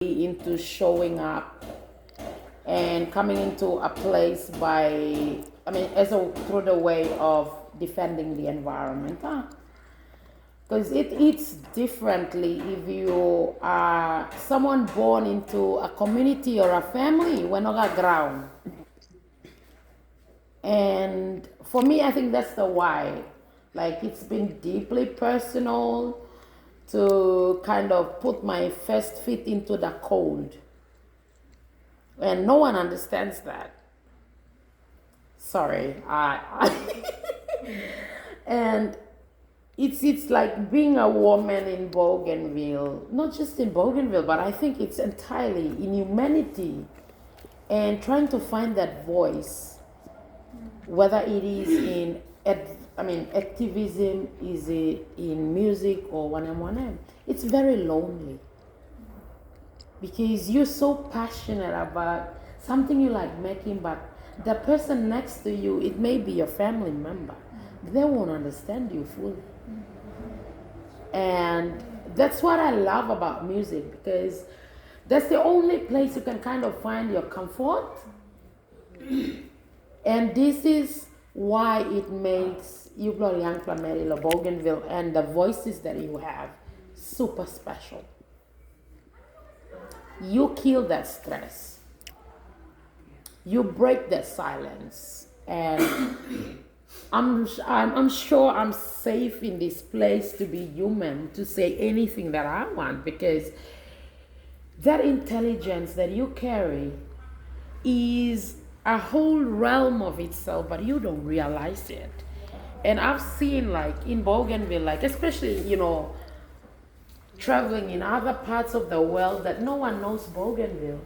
into showing up and coming into a place through the way of defending the environment. Because it eats differently if you are someone born into a community or a family when on a ground. And for me, I think that's the why. Like, it's been deeply personal to kind of put my first feet into the cold. And no one understands that. Sorry. And it's like being a woman in Bougainville, not just in Bougainville, but I think it's entirely in humanity, and trying to find that voice, whether it is in activism, is it in music or 1M1M. It's very lonely because you're so passionate about something you like making, but the person next to you, it may be your family member, they won't understand you fully. And that's what I love about music, because that's the only place you can kind of find your comfort. And this is why it makes you, Young Flamerilo, Bougainville, and the voices that you have super special. You kill that stress. You break that silence. And I'm sure I'm safe in this place to be human, to say anything that I want, because that intelligence that you carry is a whole realm of itself, but you don't realize it. And I've seen, like, in Bougainville, like, especially, traveling in other parts of the world, that no one knows Bougainville.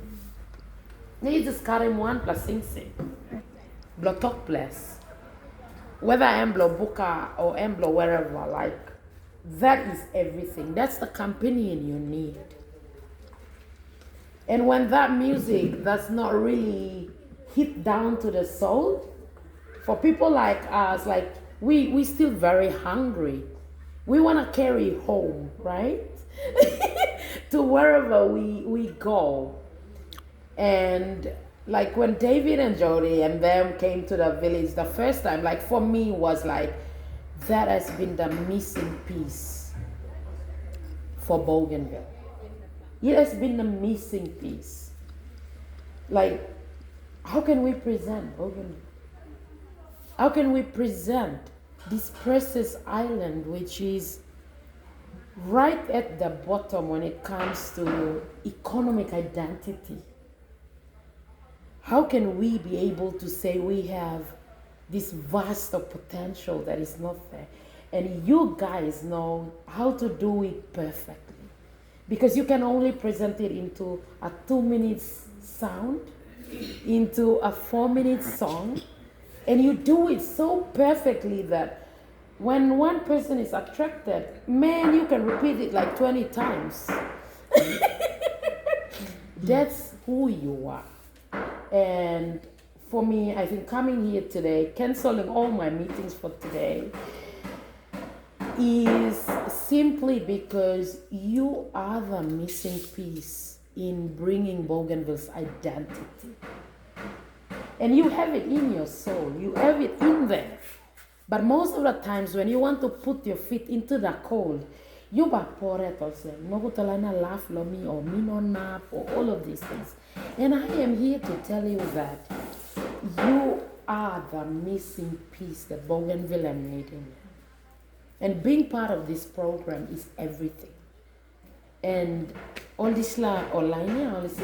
Ni just Karim one plus Singsi. Blotok place. Whether Emblo Buka or Emblo wherever, like, that is everything. That's the companion you need. And when that music does not really hit down to the soul, for people like us, like, we still very hungry. We want to carry home, right? To wherever we go. And like when David and Jody and them came to the village the first time, like, for me was like, that has been the missing piece for Bougainville. It has been the missing piece. Like, how can we present Bougainville? How can we present this precious island, which is right at the bottom when it comes to economic identity? How can we be able to say we have this vast of potential that is not there? And you guys know how to do it perfectly, because you can only present it into a 2-minute sound, into a 4-minute song, and you do it so perfectly that when one person is attracted, man, you can repeat it like 20 times. That's who you are. And for me, I think coming here today, canceling all my meetings for today, is simply because you are the missing piece in bringing Bougainville's identity. And you have it in your soul, you have it in there. But most of the times when you want to put your feet into the cold, you bapore also, Nogutalana laugh lomi or minonap or all of these things. And I am here to tell you that you are the missing piece that Bougainville is needing. And being part of this program is everything. And all this la online, all this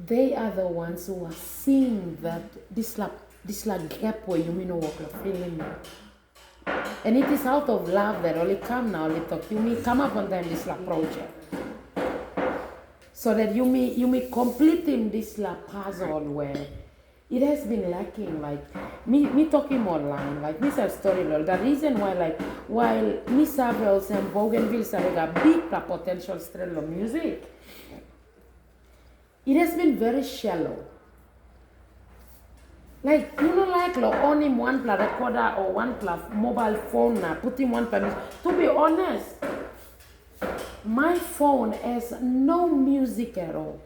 they are the ones who are seeing that this gap where you know what feeling. And it is out of love that only come now, only talk. You may come up on them this project. So that you may complete in this puzzle where it has been lacking. Like me talking online, like me have story. The reason why, like, while me Savels and Bougainville have a big potential strength of music, it has been very shallow. Like, like only one recorder or one mobile phone, putting one permission. To be honest, My phone has no music at all.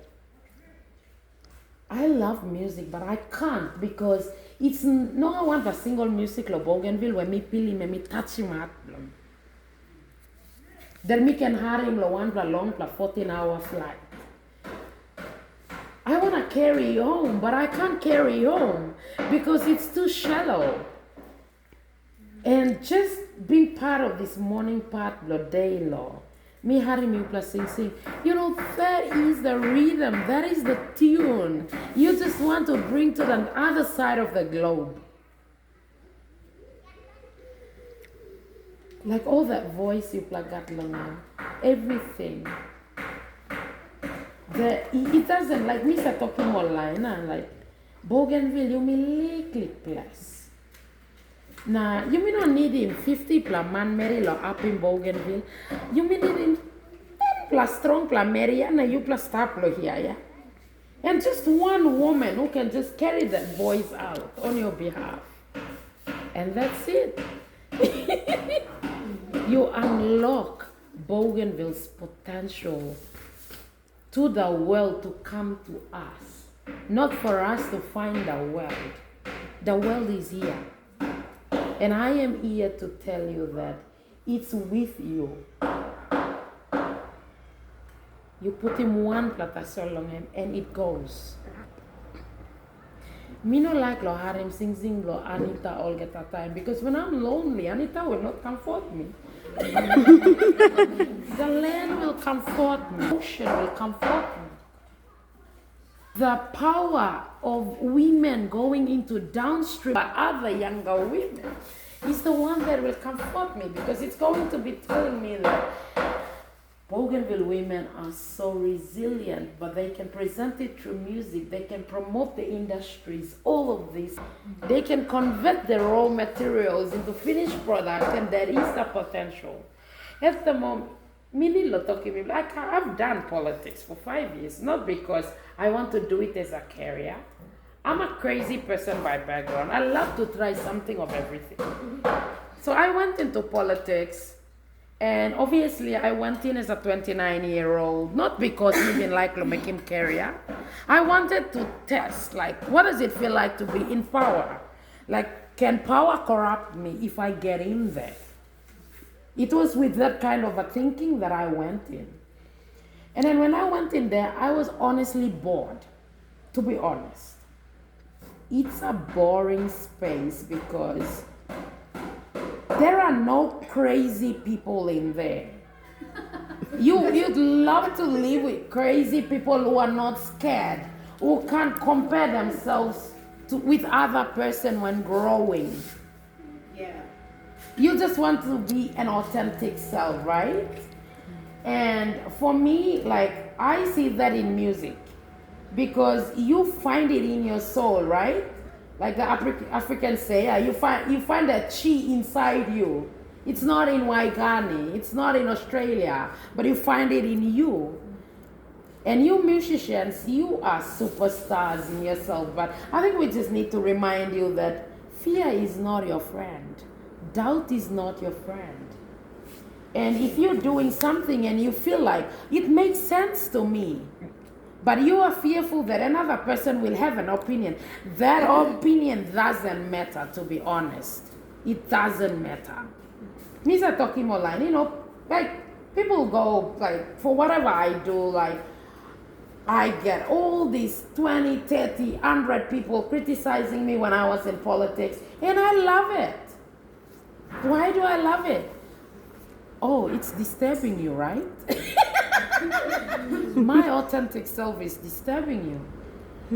I love music, but I can't because it's no. I want a single music lo Bougainville when me pili me touch him at them. Then me can hire him lo one pla long pla 14-hour flight. I want to carry you home, but I can't carry you home because it's too shallow. And just being part of this morning part lo day law. Me hari me plus sing. You know, that is the rhythm, that is the tune. You just want to bring to the other side of the globe. Like all that voice you plug at now, everything. It doesn't, like me sa talking online, like Bougainville, you may likely place. Now, you may not need him 50 plus man Mary lo up in Bougainville. You may need him 10 plus strong plus Mary and you plus staplo here, yeah? And just one woman who can just carry that voice out on your behalf. And that's it. You unlock Bougainville's potential to the world to come to us. Not for us to find the world. The world is here. And I am here to tell you that it's with you. You put him one platasol on him and it goes. Me no like lo harim sing lo Anita all get a time because when I'm lonely, Anita will not comfort me. The land will comfort me. The ocean will comfort me. The power of women going into downstream by other younger women is the one that will comfort me because it's going to be telling me that Bougainville women are so resilient, but they can present it through music, they can promote the industries, all of this. They can convert the raw materials into finished product, and there is the potential. At the moment, I've done politics for 5 years, not because I want to do it as a career. I'm a crazy person by background. I love to try something of everything. So I went into politics, and obviously I went in as a 29-year-old, not because we didn't like to make him career. I wanted to test, like, what does it feel like to be in power? Like, can power corrupt me if I get in there? It was with that kind of a thinking that I went in. And then when I went in there, I was honestly bored, to be honest. It's a boring space because there are no crazy people in there. You'd love to live with crazy people who are not scared, who can't compare themselves with other person when growing. Yeah. You just want to be an authentic self, right? And for me, like, I see that in music because you find it in your soul, right? Like the Africans say, you find that chi inside you. It's not in Waigani, it's not in Australia, but you find it in you. And you musicians, you are superstars in yourself, but I think we just need to remind you that fear is not your friend. Doubt is not your friend. And if you're doing something and you feel like it makes sense to me, but you are fearful that another person will have an opinion, that opinion doesn't matter, to be honest. It doesn't matter. Me are talking online, you know, like people go, like, for whatever I do, like, I get all these 20, 30, 100 people criticizing me when I was in politics, and I love it. Why do I love it? Oh, it's disturbing you, right? My authentic self is disturbing you.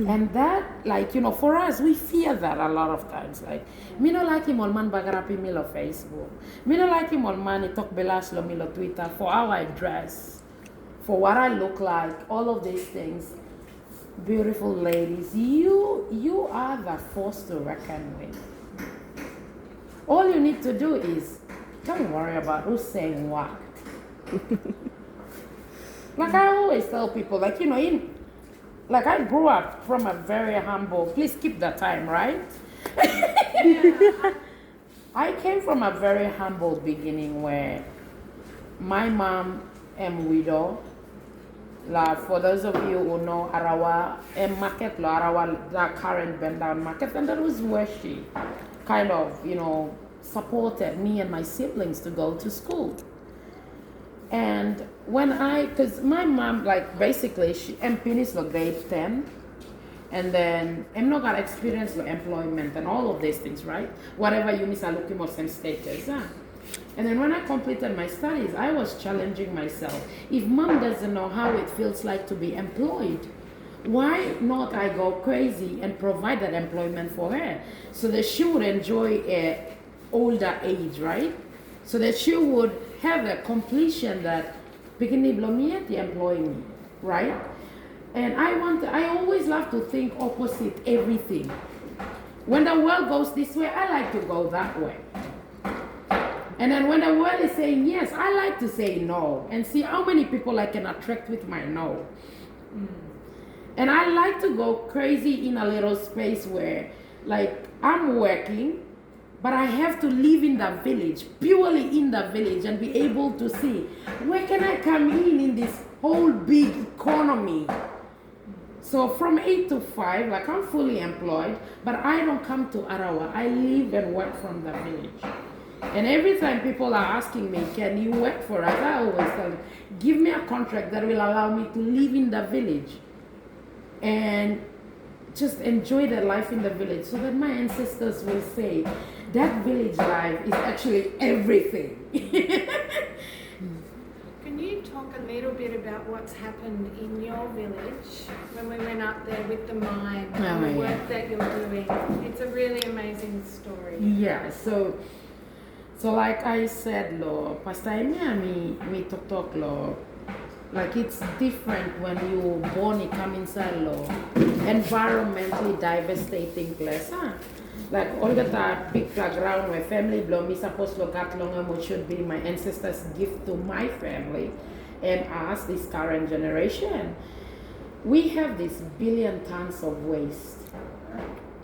And that, like, you know, for us, we fear that a lot of times. Like, me no like him all man bagarapi me lo Facebook. Me no like him all man he talk belas lo me lo Twitter for how I dress, for what I look like, all of these things. Beautiful ladies, you are the force to reckon with. All you need to do is, don't worry about who's saying what. Like I always tell people, like, you know, like I grew up from a very humble, please keep the time, right? I came from a very humble beginning where my mom am widow. For those of you who know Arawa, market, Arawa, the current bend down market, and that was where she kind of, supported me and my siblings to go to school. And because my mom, basically, she finished grade 10, and then I'm not gonna experience the employment and all of these things, right? Whatever you miss, I looking for some status. And then when I completed my studies, I was challenging myself. If mom doesn't know how it feels like to be employed, why not I go crazy and provide that employment for her so that she would enjoy an older age, right? So that she would have a completion that Bikini Blomiet employ me, right? And I always love to think opposite everything. When the world goes this way, I like to go that way. And then when the world is saying yes, I like to say no and see how many people I can attract with my no. And I like to go crazy in a little space where, I'm working, but I have to live in the village, purely in the village, and be able to see where can I come in this whole big economy. So from 8 to 5, I'm fully employed, but I don't come to Arawa. I live and work from the village. And every time people are asking me, can you work for us? I always tell them, give me a contract that will allow me to live in the village and just enjoy the life in the village so that my ancestors will say, that village life is actually everything. Can you talk a little bit about what's happened in your village when we went up there with the mine and the work that you're doing? It's a really amazing story. Yeah, so like I said, Pastor Amy, me talk, it's different when you born, you come inside, environmentally devastating place, all the big ground where family blow me supposed to get long and what should be my ancestors' gift to my family and us, this current generation. We have this billion tons of waste.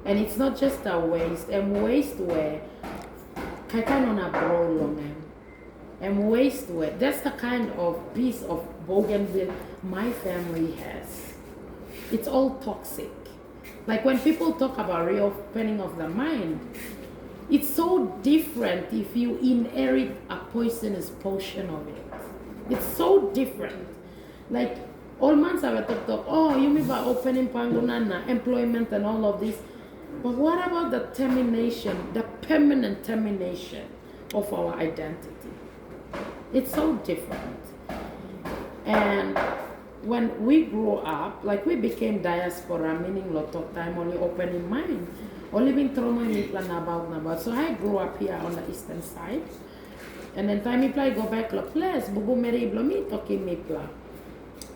And it's not just a waste, and waste where and waste where that's the kind of piece of Bougainville my family has. It's all toxic. When people talk about reopening of the mind, it's so different if you inherit a poisonous portion of it. It's so different. All months I talk, oh, you mean by opening Pangunana, employment and all of this. But what about the termination, the permanent termination of our identity? It's so different. And when we grew up, we became diaspora, meaning lot of time only opening mind, only being trauma in plan about. So I grew up here on the eastern side. And then time I go back to place, bubu meri blomi talking me plan.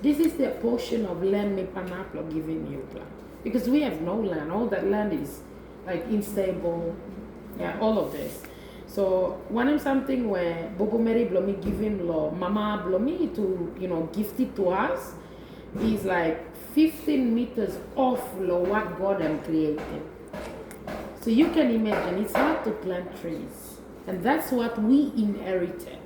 This is the portion of land me panaplo giving you plan. Because we have no land. All that land is unstable. Yeah, all of this. So one of something where Bobo Mary Blomi giving law, Mama Blomi to gift it to us is 15 meters off what God had created. So you can imagine it's hard to plant trees. And that's what we inherited.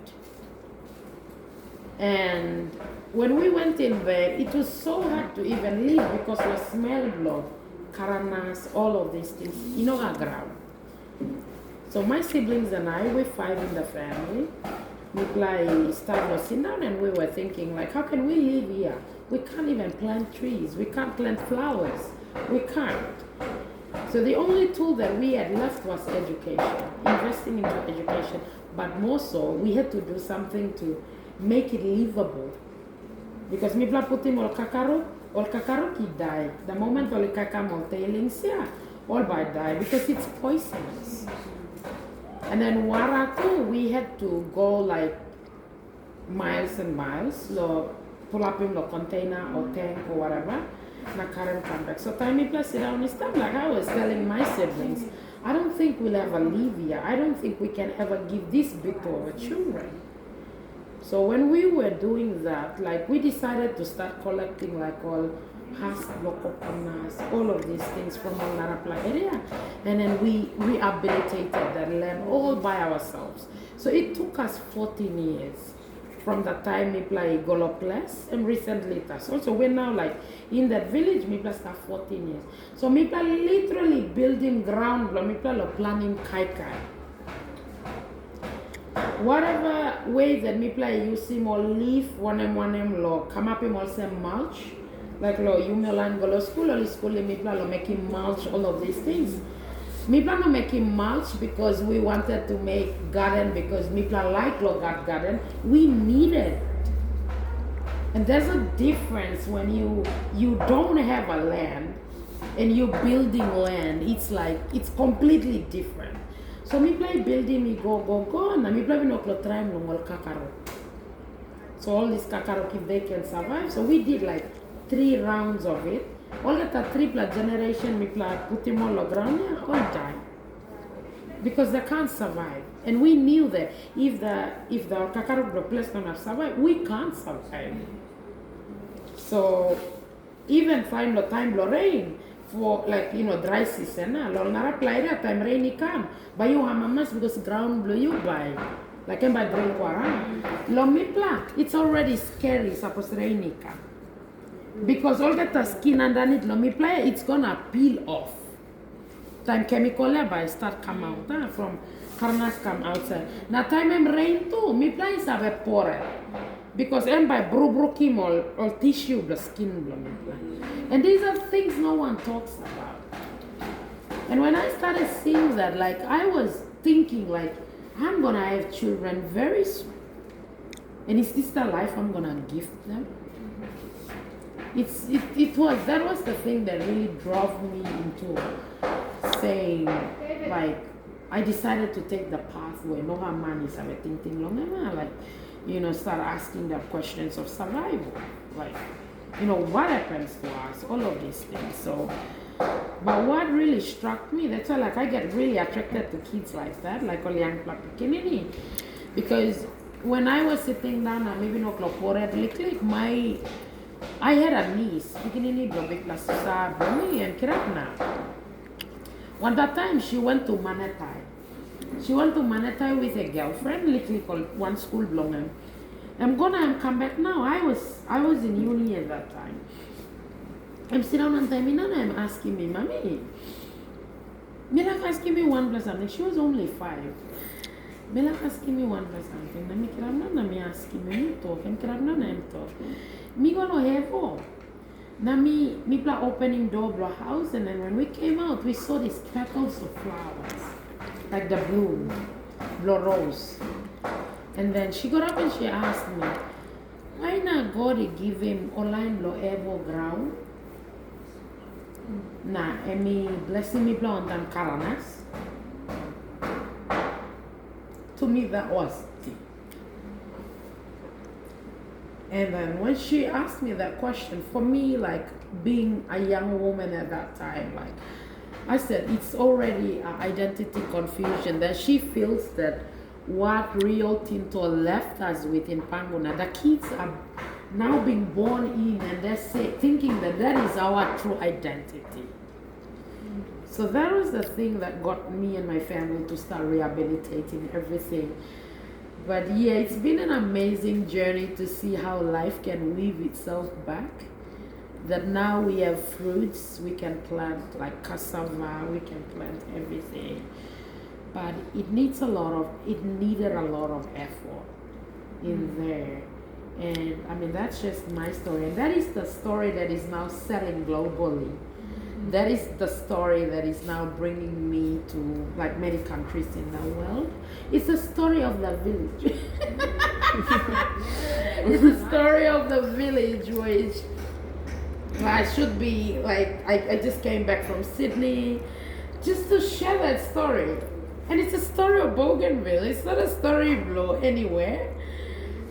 And when we went in there, it was so hard to even live because the smell blood, caranas, all of these things, our ground. So my siblings and I, we're 5 in the family. We started sitting down and we were thinking, how can we live here? We can't even plant trees. We can't plant flowers. We can't. So the only tool that we had left was education, investing into education. But more so, we had to do something to make it livable. Because me pla putim ol kakaro ki die. The moment ol kakamo tailings, all by die because it's poisonous. And then Waratu, we had to go miles and miles, pull up in the container or tank or whatever, na current come back. So time me plus sit down this time, I was telling my siblings, I don't think we'll ever live here. I don't think we can ever give this bit to our children. So when we were doing that, we decided to start collecting all husk, locoponas, all of these things from our Narapla area. And then we rehabilitated that land all by ourselves. So it took us 14 years from that time me play Goloples and recently that's also we're now like in that village me play start 14 years. So me play literally building ground me play planning kai. Whatever way that me play use him or leaf one lo come up him also mulch. Like lo you me land go to school me play lo making mulch, all of these things. Me plan to making mulch because we wanted to make garden because me plan like lo garden. We needed. And there's a difference when you don't have a land and you building land. It's like it's completely different. So me play building me go and me play no try no kakaro. So all this kakaro if they can survive. So we did like 3 rounds of it. All that triple generation me play put him on the ground all die. Because they can't survive. And we knew that if the kakaro place don't survive, we can't survive. So even time rain for like dry season, lo nara play that time rainy come. But you have mamas because ground blow you by. Like by drink water. Lo me play, it's already scary suppose rainy come. Because all that skin underneath lo me play, it's gonna peel off. Time chemical labor start come out from harness come outside. Now time rain too, me play is have a pore. Because by bru kim all tissue the skin me play. And these are things no one talks about. And when I started seeing that, like I was thinking like I'm gonna have children very soon. And is this the life I'm gonna give them? That was the thing that really drove me into saying like I decided to take the path where no man is thinking long like start asking the questions of survival, like what happens to us, all of these things. So but what really struck me, that's why like I get really attracted to kids like that, like all young people, because when I was sitting down and maybe no like I had a niece, One that time she went to Manetai. She went to Manetai with a girlfriend, literally called one school belonging. I'm gonna come back now. I was in uni at that time. I'm sitting down and I'm asking me, Mommy, Mila asking me 1 plus something. She was only 5. Mila asking me 1 plus something. Nami kiramna me asking me talk. I'm kiramna I'm talk. Me gonna have all. Now me opening door of house, and then when we came out, we saw these petals of flowers, like the bloom, blow rose. And then she got up and she asked me, why not God give him online lo evo ground? Na emi blessing me blow on them karanas. To me that was deep. And then when she asked me that question, for me, like being a young woman at that time, like I said, it's already identity confusion that she feels that what Rio Tinto left us with in Panguna, the kids are now being born in and they're thinking that is our true identity. So that was the thing that got me and my family to start rehabilitating everything. But yeah, it's been an amazing journey to see how life can weave itself back. That now we have fruits, we can plant like cassava, we can plant everything. But it needed a lot of effort in there. And I mean, that's just my story. And that is the story that is now selling globally. That is the story that is now bringing me to like many countries in the world. It's a story of the village. It's a story of the village, which I should be like, I just came back from Sydney just to share that story. And it's a story of Bougainville. It's not a story of anywhere.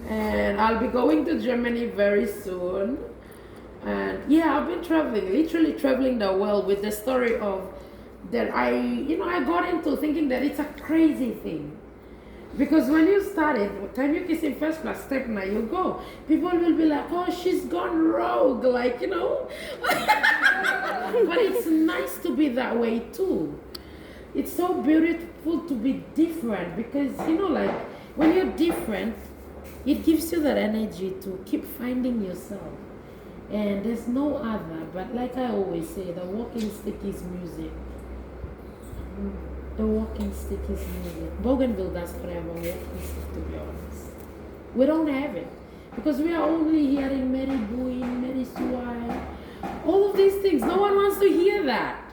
And I'll be going to Germany very soon. And yeah, I've been traveling, literally traveling the world with the story of that I got into thinking that it's a crazy thing. Because when you started, time you kiss in first class step now you go, people will be like, oh, she's gone rogue, like, But it's nice to be that way too. It's so beautiful to be different because, like, when you're different, it gives you that energy to keep finding yourself. And there's no other, but like I always say, the walking stick is music. The walking stick is music. Bougainville doesn't have a walking stick, to be honest. We don't have it. Because we are only hearing Mary Boone, Mary Suai, all of these things. No one wants to hear that.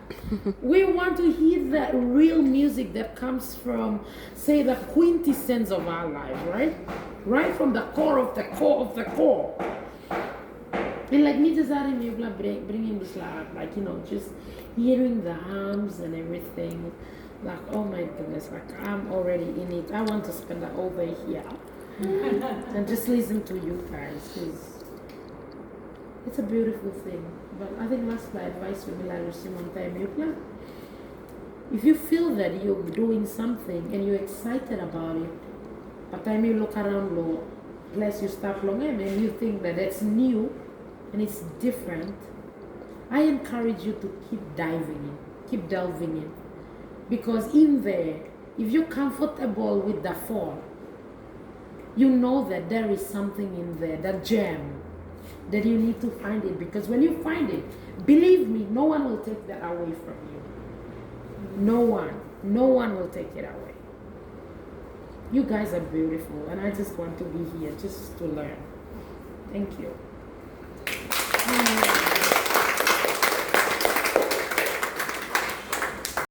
We want to hear that real music that comes from, say, the quintessence of our life, right? Right from the core of the core of the core. And like me just bringing this like, you know, just hearing the hums and everything. Like, oh my goodness, like I'm already in it. I want to spend the whole day here. And just listen to you guys, because it's a beautiful thing. But I think that's my advice for me, like Simon time. If you feel that you're doing something and you're excited about it, by the time you look around the place you start long and you think that it's new and it's different, I encourage you to keep diving in, keep delving in. Because in there, if you're comfortable with the fall, you know that there is something in there, that gem, that you need to find it. Because when you find it, believe me, no one will take that away from you. No one will take it away. You guys are beautiful, and I just want to be here just to learn. Thank you.